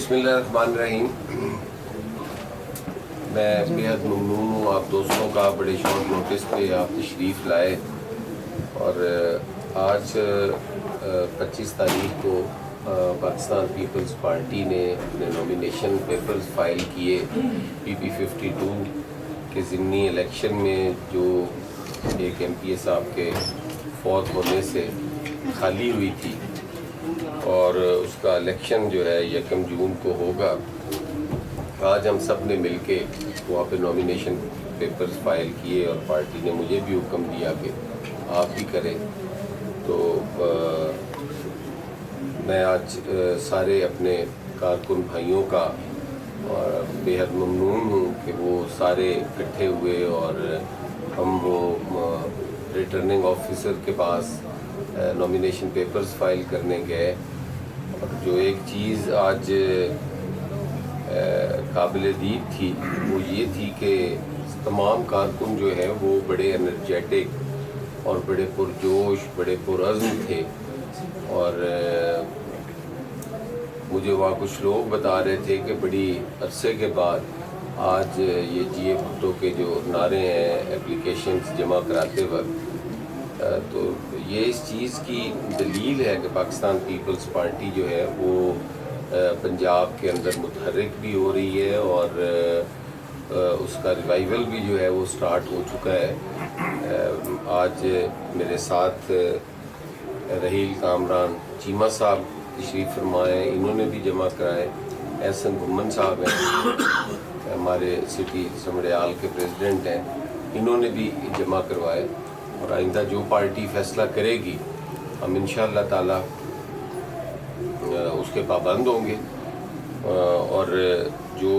बिस्मिल्लाहिर्रहमानिर्रहीम। मैं बेहद ममनून हूँ आप दोस्तों का, बड़े शॉर्ट नोटिस पे आप तशरीफ़ लाए। और आज 25 तारीख को पाकिस्तान पीपल्स पार्टी ने अपने नॉमिनेशन पेपर्स फाइल किए। PP 52 के ज़िमनी इलेक्शन में जो एक MPA साहब के फौत होने से खाली हुई थी, और उसका इलेक्शन जो है 1 जून को होगा। आज हम सब ने मिल के वहाँ पे नॉमिनेशन पेपर्स फाइल किए और पार्टी ने मुझे भी हुक्म दिया कि आप भी करें। तो मैं आज सारे अपने कारकुन भाइयों का और बेहद ममनून हूँ कि वो सारे इकट्ठे हुए और हम वो रिटर्निंग ऑफिसर के पास नॉमिनेशन पेपर्स फाइल करने गए। और जो एक चीज़ आज काबिल दीद थी वो ये थी कि तमाम कारकुन जो है वो बड़े एनर्जेटिक और बड़े पुरजोश, बड़े पुरअज़्म थे। और मुझे वहाँ कुछ लोग बता रहे थे कि बड़ी अरसे के बाद आज ये GA भुट्टो के जो नारे हैं एप्लीकेशंस जमा कराते वक्त, तो ये इस चीज़ की दलील है कि पाकिस्तान पीपल्स पार्टी जो है वो पंजाब के अंदर मुतहर्रिक भी हो रही है और उसका रिवाइवल भी जो है वो स्टार्ट हो चुका है। आज मेरे साथ रहील कामरान चीमा साहब तशरीफ़ फरमाए, इन्होंने भी जमा कराए। एहसन घुम्मन साहब हैं, हमारे सिटी समड़ियाल के प्रेसिडेंट हैं, इन्होंने भी जमा करवाए। और आइंदा जो पार्टी फ़ैसला करेगी हम इंशाअल्लाह ताला उसके पाबंद होंगे। और जो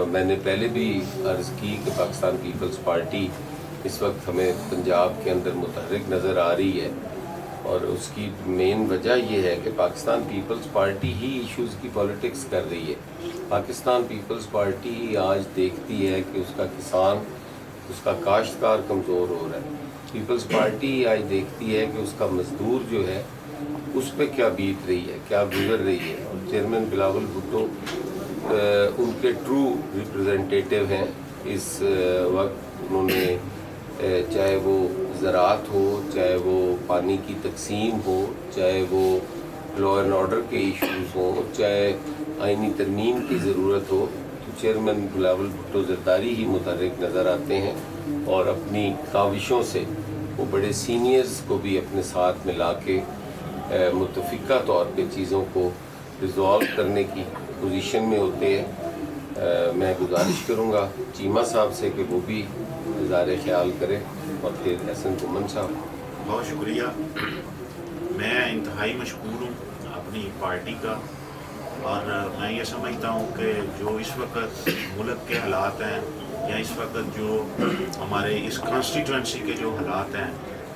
मैंने पहले भी अर्ज़ की कि पाकिस्तान पीपल्स पार्टी इस वक्त हमें पंजाब के अंदर मुतहर्रिक नज़र आ रही है, और उसकी मेन वजह यह है कि पाकिस्तान पीपल्स पार्टी ही इश्यूज़ की पॉलिटिक्स कर रही है। पाकिस्तान पीपल्स पार्टी आज देखती है कि उसका किसान, उसका काश्तकार कमज़ोर हो रहा है। पीपल्स पार्टी आज देखती है कि उसका मज़दूर जो है उस पर क्या बीत रही है, क्या गुजर रही है। और चेयरमैन बिलावल भुट्टो उनके ट्रू रिप्रेजेंटेटिव हैं इस वक्त। उन्होंने चाहे वो ज़राअत हो, चाहे वो पानी की तकसीम हो, चाहे वो लॉ एंड ऑर्डर के इश्यूज़ हों, चाहे आइनी तरमीम की ज़रूरत हो, तो चेयरमैन बिलावल भुट्टो ज़रदारी ही मुतहर्रिक नज़र आते हैं। और अपनी काविशों से वो बड़े सीनियर्स को भी अपने साथ मिला के मुतफ़िका तौर पे चीज़ों को रिज़ॉल्व करने की पोजीशन में होते हैं। मैं गुजारिश करूँगा चीमा साहब से कि वो भी इज़हार ख्याल करें, और फिर एहसन घुम्मन साहब। बहुत शुक्रिया। मैं इंतहाई मशकूर हूँ अपनी पार्टी का, और मैं ये समझता हूँ कि जो इस वक्त मुल्क के हालात हैं या इस वक्त जो हमारे इस कॉन्स्टिट्यूंसी के जो हालात हैं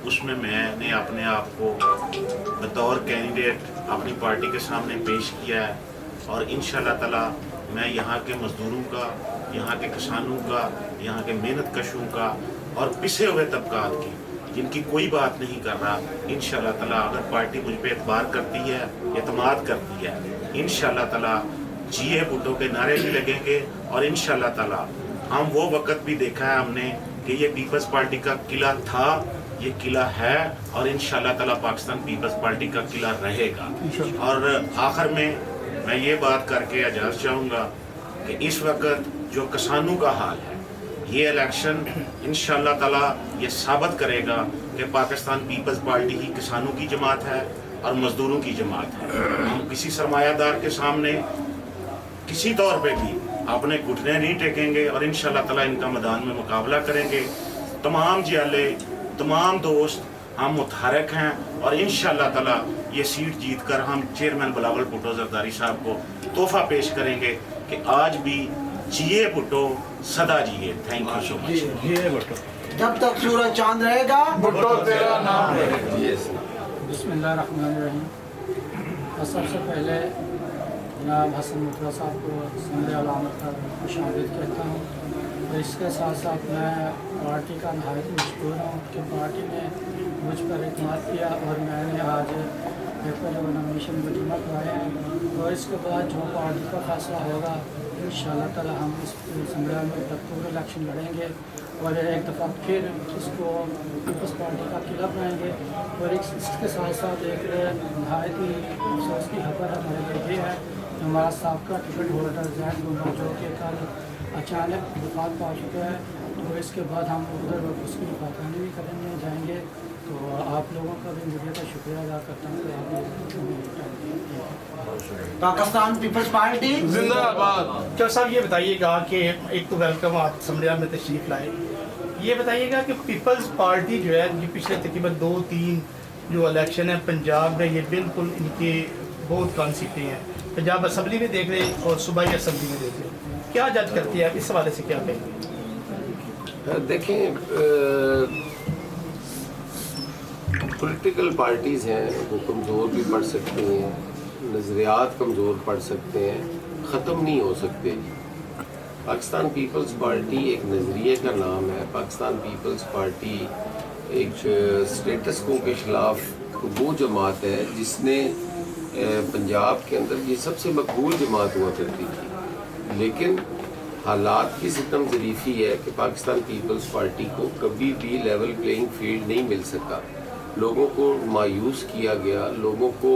उसमें मैंने अपने आप को बतौर कैंडिडेट अपनी पार्टी के सामने पेश किया है। और इंशाअल्लाह ताला मैं यहाँ के मज़दूरों का, यहाँ के किसानों का, यहाँ के मेहनत कशों का और पिसे हुए तबकात की, जिनकी कोई बात नहीं कर रहा, इंशाअल्लाह ताला अगर पार्टी मुझ पे एतबार करती है, एतमाद करती है, इंशाअल्लाह ताला GA भुट्टो के नारे भी लगेंगे। और इंशाअल्लाह ताला हम वो वक्त भी देखा है हमने कि ये पीपल्स पार्टी का किला था, ये किला है, और इंशाअल्लाह ताला पाकिस्तान पीपल्स पार्टी का किला रहेगा। और आखिर में मैं ये बात करके एजाज़ चाहूँगा कि इस वक्त जो किसानों का हाल है, ये इलेक्शन इंशाअल्लाह ताला ये साबित करेगा कि पाकिस्तान पीपल्स पार्टी ही किसानों की जमात है और मज़दूरों की जमात है। हम किसी सरमायादार के सामने किसी तौर पे भी अपने घुटने नहीं टेकेंगे, और इंशाअल्लाह ताला इनका मैदान में मुकाबला करेंगे। तमाम जियाले, तमाम दोस्त हम मुतहर्रिक हैं, और इंशाअल्लाह ताला ये सीट जीत कर हम चेयरमैन बिलावल भुट्टो ज़रदारी साहब को तोहफा पेश करेंगे कि आज भी GA भुट्टो सदा जिए। Thank you so much. जब तक सूरज चांद रहेगा भुट्टो तेरा नाम रहेगा। बिस्मिल्लाहिर्रहमानिर्रहीम। और सबसे पहले जनाब हसन मुतवा साहब को समझ अलामत का खुशामदीद कहता हूँ। और इसके साथ साथ मैं पार्टी का नहायत मशहूर हूँ कि पार्टी ने मुझ पर इत्मीनान किया और मैंने आज पेपर जो नॉमिनेशन में जमा कराए हैं और इसके बाद जो पार्टी का फैसला होगा इंशाअल्लाह ताला हम इस असम्बली में भरपूर इलेक्शन लड़ेंगे और एक दफ़ा फिर इसको पीपल्स पार्टी का किला बनाएंगे। और इसके साथ साथ एक नहायत ही अफसोस की खबर हमारे लिए ये है कि हमारा साबका टिकट होल्डर जैन गुमा जो कि कल अचानक वफात पा चुका है, तो इसके बाद हम उधर उसकी बातचीत भी करने जाएंगे। तो आप लोगों का भी मीडिया का शुक्रिया अदा करता हूँ कि आपने पाकिस्तान पीपल्स पार्टी जिंदाबाद। तो साहब ये बताइएगा कि एक तो वेलकम आप असम्बली में तशरीफ़ लाए, ये बताइएगा कि पीपल्स पार्टी जो है ये पिछले तकरीबन 2-3 जो इलेक्शन है पंजाब में ये बिल्कुल इनके बहुत कम सीटें हैं, पंजाब असम्बली में देख रहे और सूबाई असम्बली में देख रहे, क्या जज करते हैं इस हवाले से क्या कहेंगे? देखें पॉलिटिकल पार्टीज़ हैं वो कमज़ोर भी पड़ सकती हैं, नज़रियात कमज़ोर पड़ सकते हैं, ख़त्म नहीं हो सकते। पाकिस्तान पीपल्स पार्टी एक नज़रिए का नाम है। पाकिस्तान पीपल्स पार्टी एक स्टेटस को के ख़िलाफ़ वो जमात है जिसने पंजाब के अंदर ये सबसे मकबूल जमात हुआ करती थी, लेकिन हालात की सितम ज़रीफ़ी है कि पाकिस्तान पीपल्स पार्टी को कभी भी लेवल प्लेइंग फील्ड नहीं मिल सका। लोगों को मायूस किया गया, लोगों को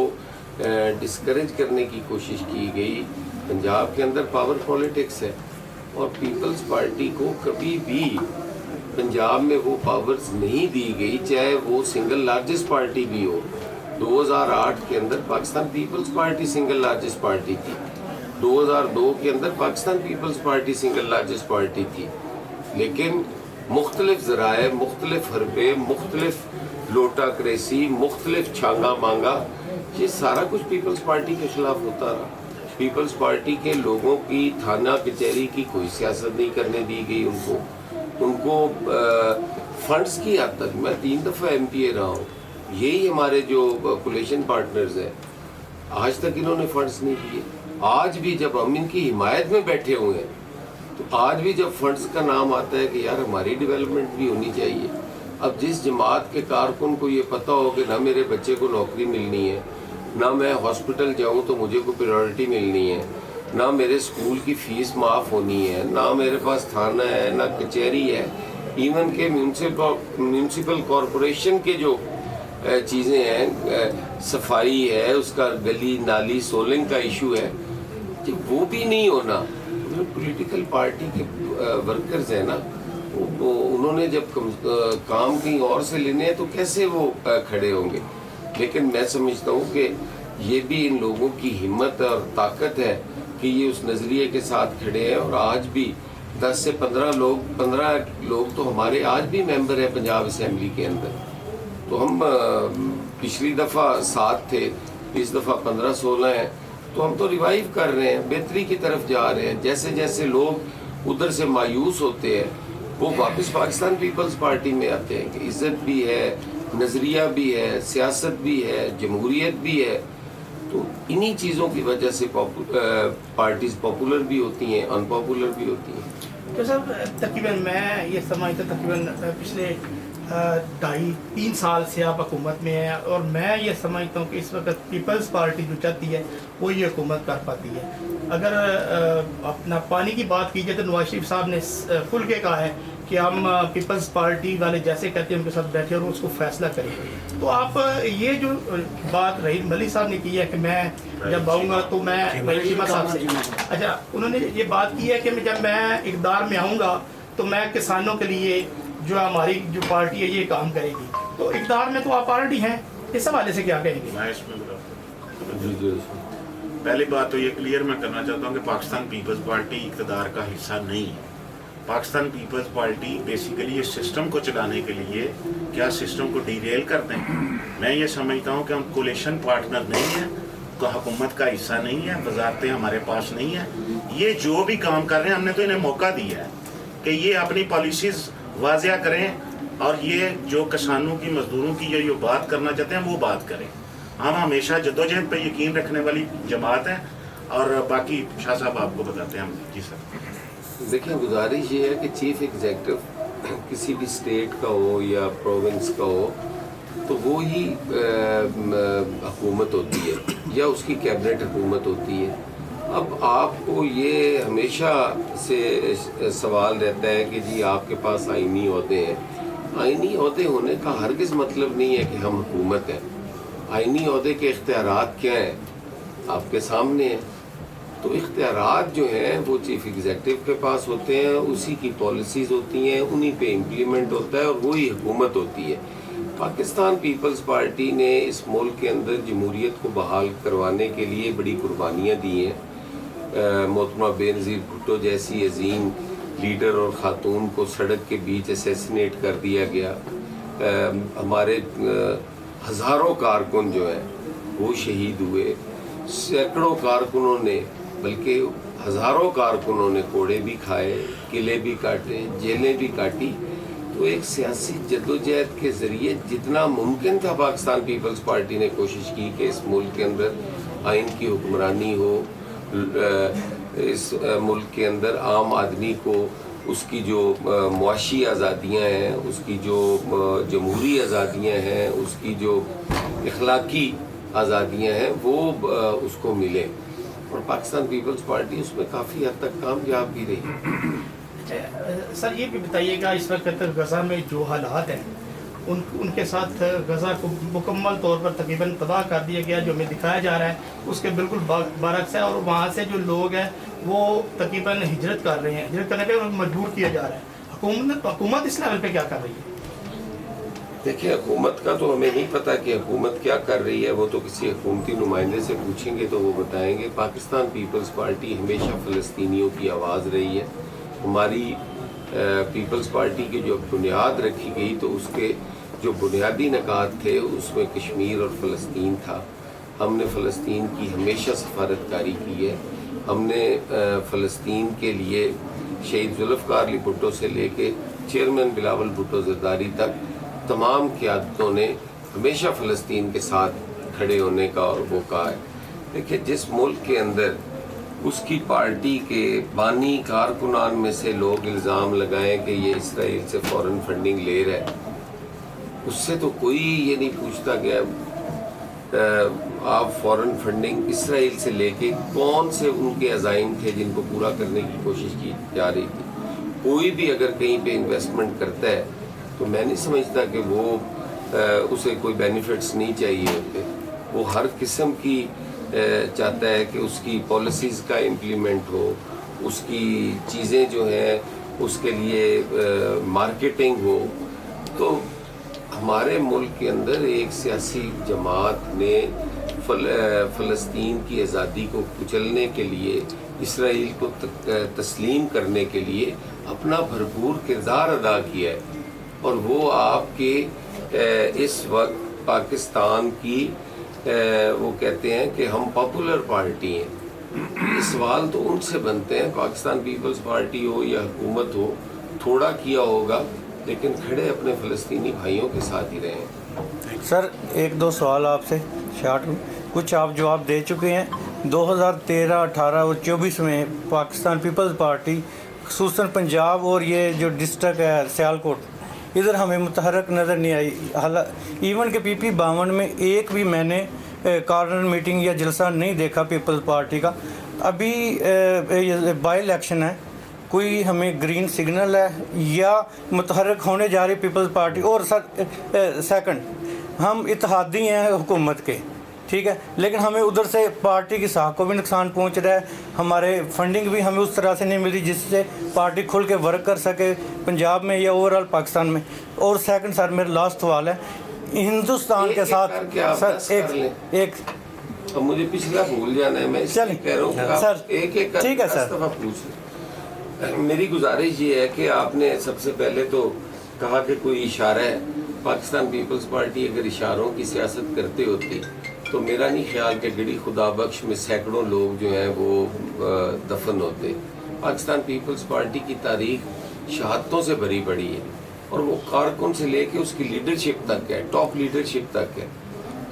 डिस्करेज करने की कोशिश की गई। पंजाब के अंदर पावर पॉलिटिक्स है और पीपल्स पार्टी को कभी भी पंजाब में वो पावर्स नहीं दी गई, चाहे वो सिंगल लार्जेस्ट पार्टी भी हो। 2008 के अंदर Pakistan People's Party single largest party थी, 2002 के अंदर Pakistan People's Party single largest party थी, लेकिन मुख्तलिफ ज़राए, मुख्तलिफ हरबे, मुख्तलिफ लोटा क्रेसी, मुख्तलिफ छांगा मांगा, ये सारा कुछ पीपल्स पार्टी के ख़िलाफ़ होता रहा। पीपल्स पार्टी के लोगों की थाना कचहरी की कोई सियासत नहीं करने दी गई उनको फंड्स की हद तक। मैं 3 दफ़ा MPA रहा हूँ, यही हमारे जो कोलिशन पार्टनर्स हैं, आज तक इन्होंने फंड्स नहीं दिए। आज भी जब हम इनकी हिमायत में बैठे हुए हैं तो आज भी जब फंड्स का नाम आता है कि यार हमारी डेवलपमेंट भी होनी चाहिए। अब जिस जमात के कारकुन को ये पता हो कि ना मेरे बच्चे को नौकरी मिलनी है, ना मैं हॉस्पिटल जाऊँ तो मुझे कोई प्रायोरिटी मिलनी है, ना मेरे स्कूल की फ़ीस माफ़ होनी है, ना मेरे पास थाना है, ना कचहरी है, इवन के म्यूनसिपल कॉरपोरेशन के जो चीज़ें हैं, सफाई है, उसका गली नाली सोलिंग का इशू है, वो भी नहीं होना। जो पॉलिटिकल पार्टी के वर्कर्स हैं ना, वो उन्होंने जब काम कहीं और से लेने हैं तो कैसे वो खड़े होंगे। लेकिन मैं समझता हूँ कि ये भी इन लोगों की हिम्मत और ताकत है कि ये उस नज़रिए के साथ खड़े हैं। और आज भी 10 से 15 लोग तो हमारे आज भी मेंबर हैं पंजाब असम्बली के अंदर। तो हम पिछली दफ़ा 7 थे, इस दफ़ा 15-16 हैं, तो हम तो रिवाइव कर रहे हैं, बेहतरी की तरफ जा रहे हैं। जैसे जैसे लोग उधर से मायूस होते हैं वो वापस पाकिस्तान पीपल्स पार्टी में आते हैं कि इज़्ज़त भी है, नज़रिया भी है, सियासत भी है, जमहूरियत भी है। तो इन्हीं चीज़ों की वजह से पार्टीज़ पॉपुलर भी होती हैं, अनपॉपुलर भी होती हैं। तो सर तकरीबन मैं ये समझता तकरीबन पिछले 2.5-3 साल से आप हुकूमत में हैं और मैं ये समझता हूँ कि इस वक्त पीपल्स पार्टी जो चाहती है वो ये हुकूमत कर पाती है। अगर अपना पानी की बात की जाए तो नवाज शरीफ साहब ने खुल के कहा है कि हम पीपल्स पार्टी वाले जैसे कहते हैं उनके साथ बैठे और उसको फैसला करें। तो आप ये जो बात रही मलिक साहब ने की है कि मैं जब आऊँगा तो मैं चीमा साहब से, अच्छा उन्होंने ये बात की है कि जब मैं इक़्तिदार में आऊँगा तो मैं किसानों के लिए जो हमारी जो पार्टी है ये काम करेगी। तो इक़्तिदार में तो आप ऑलरेडी हैं, इस हवाले से क्या कहेंगे? मैं इसमें पहली बात तो ये क्लियर मैं करना चाहता हूँ कि पाकिस्तान पीपल्स पार्टी इक़्तिदार का हिस्सा नहीं है। पाकिस्तान पीपल्स पार्टी बेसिकली इस सिस्टम को चलाने के लिए क्या सिस्टम को डीरेल कर दें। मैं ये समझता हूँ कि हम कोलिशन पार्टनर नहीं हैं, तो हुकूमत का हिस्सा नहीं है, वजारतें हमारे पास नहीं है। ये जो भी काम कर रहे हैं हमने तो इन्हें मौका दिया है कि ये अपनी पॉलिसीज़ वाज़िया करें और ये जो किसानों की मजदूरों की जो बात करना चाहते हैं वो बात करें। हम हमेशा जद्दोजहद पर यकीन रखने वाली जमात है और बाकी शाह साहब आपको बताते हैं हम। जी सर देखिए, गुजारिश ये है कि चीफ एग्जीक्यूटिव किसी भी स्टेट का हो या प्रोविंस का हो, تو وہی حکومت ہوتی ہے یا اس کی کیبنٹ حکومت ہوتی ہے. اب آپ کو یہ ہمیشہ سے سوال رہتا ہے کہ جی آپ کے پاس آئینی عہدے ہیں. آئینی عہدے ہونے کا ہرگز مطلب نہیں ہے کہ ہم حکومت ہیں. آئینی عہدے کے اختیارات کیا ہیں آپ کے سامنے ہیں. تو اختیارات جو ہیں وہ چیف ایگزیکٹو کے پاس ہوتے ہیں, اسی کی پالیسیز ہوتی ہیں, انہی پہ امپلیمنٹ ہوتا ہے اور وہی حکومت ہوتی ہے. پاکستان پیپلز پارٹی نے اس ملک کے اندر جمہوریت کو بحال کروانے کے لیے بڑی قربانیاں دی ہیں. محترمہ بینظیر بھٹو جیسی عظیم لیڈر اور خاتون کو سڑک کے بیچ اسیسینیٹ کر دیا گیا. ہمارے ہزاروں کارکن جو ہیں وہ شہید ہوئے. سینکڑوں کارکنوں نے بلکہ ہزاروں کارکنوں نے کوڑے بھی کھائے, قلعے بھی کاٹے, جیلیں بھی کاٹی. تو ایک سیاسی جدوجہد کے ذریعے جتنا ممکن تھا پاکستان پیپلز پارٹی نے کوشش کی کہ اس ملک کے اندر آئین کی حکمرانی ہو, اس ملک کے اندر عام آدمی کو اس کی جو معاشی آزادیاں ہیں, اس کی جو جمہوری آزادیاں ہیں, اس کی جو اخلاقی آزادیاں ہیں وہ اس کو ملے. اور پاکستان پیپلز پارٹی اس میں کافی حد تک کامیاب بھی رہی. سر یہ بھی بتائیے گا اس وقت غزہ میں جو حالات ہیں ان کے ساتھ غزہ کو مکمل طور پر تقریباً تباہ کر دیا گیا, جو ہمیں دکھایا جا رہا ہے اس کے بالکل برعکس ہے. اور وہاں سے جو لوگ ہیں وہ تقریباً ہجرت کر رہے ہیں, ہجرت کرنے پہ مجبور کیا جا رہا ہے. حکومت اس لیول پہ کیا کر رہی ہے؟ دیکھیں حکومت کا تو ہمیں نہیں پتہ کہ حکومت کیا کر رہی ہے, وہ تو کسی حکومتی نمائندے سے پوچھیں گے تو وہ بتائیں گے. پاکستان پیپلز پارٹی ہمیشہ فلسطینیوں کی آواز رہی ہے. ہماری پیپلز پارٹی کی جو بنیاد رکھی گئی تو اس کے جو بنیادی نکات تھے اس میں کشمیر اور فلسطین تھا. ہم نے فلسطین کی ہمیشہ سفارتکاری کی ہے. ہم نے فلسطین کے لیے شہید ذوالفقار علی بھٹو سے لے کے چیئرمین بلاول بھٹو زرداری تک تمام قیادتوں نے ہمیشہ فلسطین کے ساتھ کھڑے ہونے کا اور وہ کہا ہے. دیکھیں جس ملک کے اندر اس کی پارٹی کے بانی کارکنان میں سے لوگ الزام لگائیں کہ یہ اسرائیل سے فورن فنڈنگ لے رہا ہے, اس سے تو کوئی یہ نہیں پوچھتا کہ آپ فورن فنڈنگ اسرائیل سے لے کے کون سے ان کے عزائم تھے جن کو پورا کرنے کی کوشش کی جا رہی تھی. کوئی بھی اگر کہیں پہ انویسٹمنٹ کرتا ہے تو میں نہیں سمجھتا کہ وہ اسے کوئی بینیفٹس نہیں چاہیے ہوتے. وہ ہر قسم کی چاہتا ہے کہ اس کی پالیسیز کا امپلیمنٹ ہو, اس کی چیزیں جو ہیں اس کے لیے مارکیٹنگ ہو. تو ہمارے ملک کے اندر ایک سیاسی جماعت نے فلسطین کی آزادی کو کچلنے کے لیے, اسرائیل کو تسلیم کرنے کے لیے اپنا بھرپور کردار ادا کیا ہے. اور وہ آپ کے اس وقت پاکستان کی وہ کہتے ہیں کہ ہم پاپولر پارٹی ہیں. یہ سوال تو ان سے بنتے ہیں, پاکستان پیپلز پارٹی ہو یا حکومت ہو, تھوڑا کیا ہوگا لیکن کھڑے اپنے فلسطینی بھائیوں کے ساتھ ہی رہے ہیں. سر ایک دو سوال آپ سے شارٹ میں, کچھ آپ جواب دے چکے ہیں. 2013, 18 اور 24 میں پاکستان پیپلز پارٹی خصوصاً پنجاب اور یہ جو ڈسٹرکٹ ہے سیالکوٹ, ادھر ہمیں متحرک نظر نہیں آئی. ایون کہ PP 52 میں ایک بھی میں نے کارنر میٹنگ یا جلسہ نہیں دیکھا پیپلز پارٹی کا. ابھی بائی الیکشن ہے, کوئی ہمیں گرین سگنل ہے یا متحرک ہونے جا رہی پیپلز پارٹی؟ اور سیکنڈ, ہم اتحادی ہیں حکومت کے, ٹھیک ہے, لیکن ہمیں ادھر سے پارٹی کی ساکھ کو بھی نقصان پہنچ رہا ہے. ہمارے فنڈنگ بھی ہمیں اس طرح سے نہیں مل رہی جس سے پارٹی کھل کے ورک کر سکے پنجاب میں یا اوور آل پاکستان میں. اور سیکنڈ سر میرا لاسٹ سوال ہے, ہندوستان کے ساتھ سر ایک اب مجھے پچھلا بھول جانا ہے, میں اس لیے کہہ رہا ہوں سر ایک ٹھیک ہے سر. دفعہ پوچھ لیں. میری گزارش یہ ہے کہ آپ نے سب سے پہلے تو کہا کہ کوئی اشارہ ہے. پاکستان پیپلز پارٹی اگر اشاروں کی سیاست کرتے ہوتی تو میرا نہیں خیال کہ گڑی خدا بخش میں سینکڑوں لوگ جو ہیں وہ دفن ہوتے. پاکستان پیپلز پارٹی کی تاریخ شہادتوں سے بھری پڑی ہے اور وہ کارکن سے لے کے اس کی لیڈرشپ تک ہے, ٹاپ لیڈرشپ تک ہے.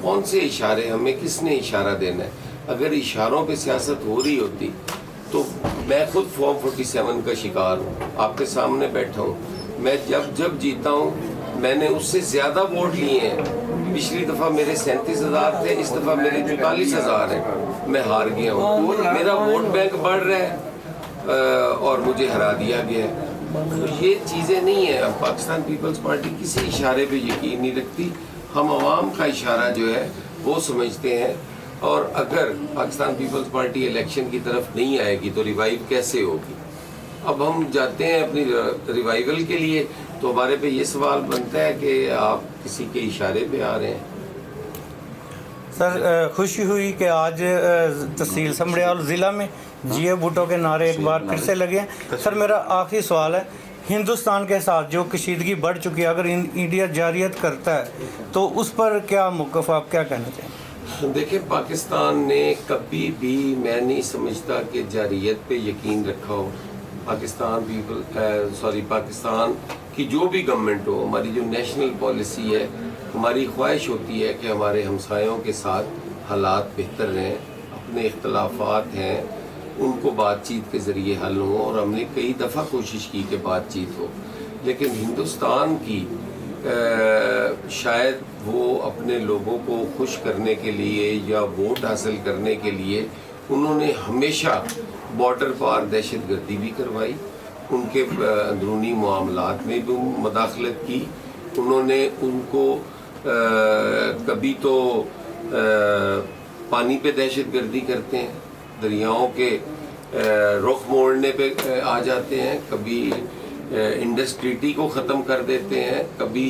کون سے اشارے, ہمیں کس نے اشارہ دینا ہے؟ اگر اشاروں پہ سیاست ہو رہی ہوتی تو میں خود فارم 47 کا شکار ہوں, آپ کے سامنے بیٹھا ہوں. میں جب جیتا ہوں میں نے اس سے زیادہ ووٹ لیے ہیں पिछली दफ़ा मेरे 37,000 थे, इस दफ़ा मेरे 44,000 हैं। मैं हार गया हूँ, मेरा वोट बैंक बढ़ रहा है और मुझे हरा दिया गया है। तो ये चीज़ें नहीं है। अब पाकिस्तान पीपल्स पार्टी किसी इशारे पे यकीन नहीं रखती, हम आवाम का इशारा जो है वो समझते हैं। और अगर पाकिस्तान पीपल्स पार्टी इलेक्शन की तरफ नहीं आएगी तो रिवाइव कैसे होगी? अब हम जाते हैं अपनी रिवाइवल के लिए, तो हमारे पे ये सवाल बनता है कि आप किसी के इशारे पे आ रहे हैं। सर खुशी हुई कि आज तहसील समड़ियाल ज़िला में जियो भुट्टो के नारे एक बार फिर से लगे हैं। सर मेरा आखिरी सवाल है, हिंदुस्तान के साथ जो कशीदगी बढ़ चुकी है, अगर इंडिया जारियत करता है तो उस पर क्या मौक़िफ़, आप क्या कहना चाहेंगे? देखिए, पाकिस्तान ने कभी भी, मैं नहीं समझता कि जारियत पे यकीन रखा हो। पाकिस्तान की जो भी गवर्नमेंट हो, हमारी जो नेशनल पॉलिसी है, हमारी ख्वाहिश होती है कि हमारे हमसायों के साथ हालात बेहतर रहें, अपने इख्तलाफात हैं उनको बातचीत के ज़रिए हल हो, और हमने कई दफ़ा कोशिश की कि बातचीत हो। लेकिन हिंदुस्तान की शायद वो अपने लोगों को खुश करने के लिए या वोट हासिल करने के लिए उन्होंने हमेशा बॉर्डर पार दहशत गर्दी भी करवाई, उनके अंदरूनी मामलात में भी मदाखलत की। उन्होंने उनको कभी तो पानी पे दहशत गर्दी करते हैं, दरियाओं के रुख मोड़ने पे आ जाते हैं, कभी इंडस ट्रीटी को ख़त्म कर देते हैं, कभी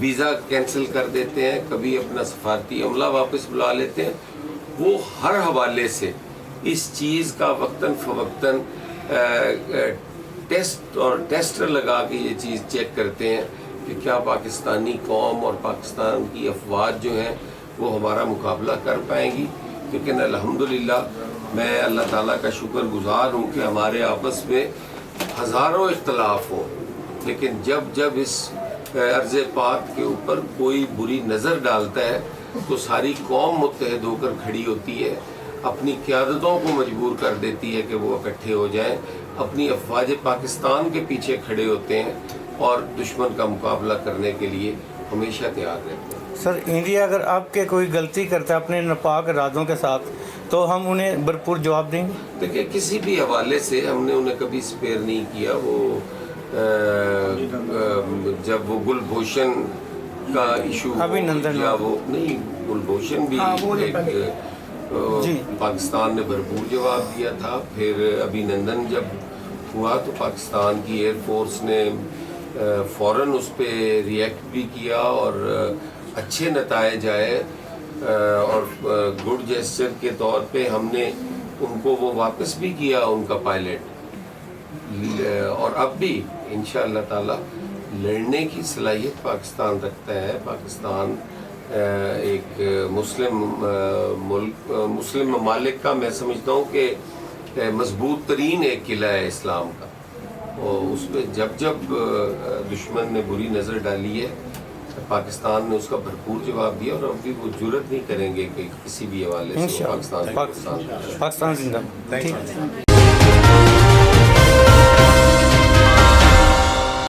वीज़ा कैंसिल कर देते हैं, कभी अपना सफारती अमला वापस बुला लेते हैं। वो हर हवाले से इस चीज़ का वक्तन फ़वक्तन टेस्ट लगा के ये चीज़ चेक करते हैं कि क्या पाकिस्तानी कौम और पाकिस्तान की अफवाज जो हैं वो हमारा मुकाबला कर पाएंगी। लेकिन अल्हम्दुलिल्लाह मैं अल्लाह ताला का शुक्रगुज़ार हूँ कि हमारे आपस में हज़ारों इख्तलाफ हों, लेकिन जब इस अर्ज़ पाक के ऊपर कोई बुरी नज़र डालता है तो सारी कौम मुत्तहद होकर खड़ी होती है, अपनी क़यादतों को मजबूर कर देती है कि वो इकट्ठे हो जाएं, अपनी अफवाज पाकिस्तान के पीछे खड़े होते हैं और दुश्मन का मुकाबला करने के लिए हमेशा तैयार रहते हैं। सर इंडिया अगर आपके कोई गलती करता है अपने नापाक इरादों के साथ तो हम उन्हें भरपूर जवाब देंगे। देखिए, किसी भी हवाले से हमने उन्हें कभी स्पेयर नहीं किया। वो जब वो गुलभूषण का इशू अभिनंदन या वो नहीं, गुलभूषण भी पाकिस्तान ने भरपूर जवाब दिया था। फिर अभिनंदन जब हुआ तो पाकिस्तान की एयरफोर्स ने फ़ौरन उस पर रिएक्ट भी किया और अच्छे नताइज आए, और गुड जेस्चर के तौर पे हमने उनको वो वापस भी किया, उनका पायलट। और अब भी इंशाअल्लाह ताला लड़ने की सलाहियत पाकिस्तान रखता है। पाकिस्तान एक मुस्लिम ममालिक का, मैं समझता हूँ कि मजबूत तरीन एक किला है इस्लाम का, और उस पर जब दुश्मन ने बुरी नज़र डाली है पाकिस्तान ने उसका भरपूर जवाब दिया, और अब भी वो जुर्रत नहीं करेंगे कि किसी भी हवाले से पाकिस्तान पाकिस्तान जिंदा।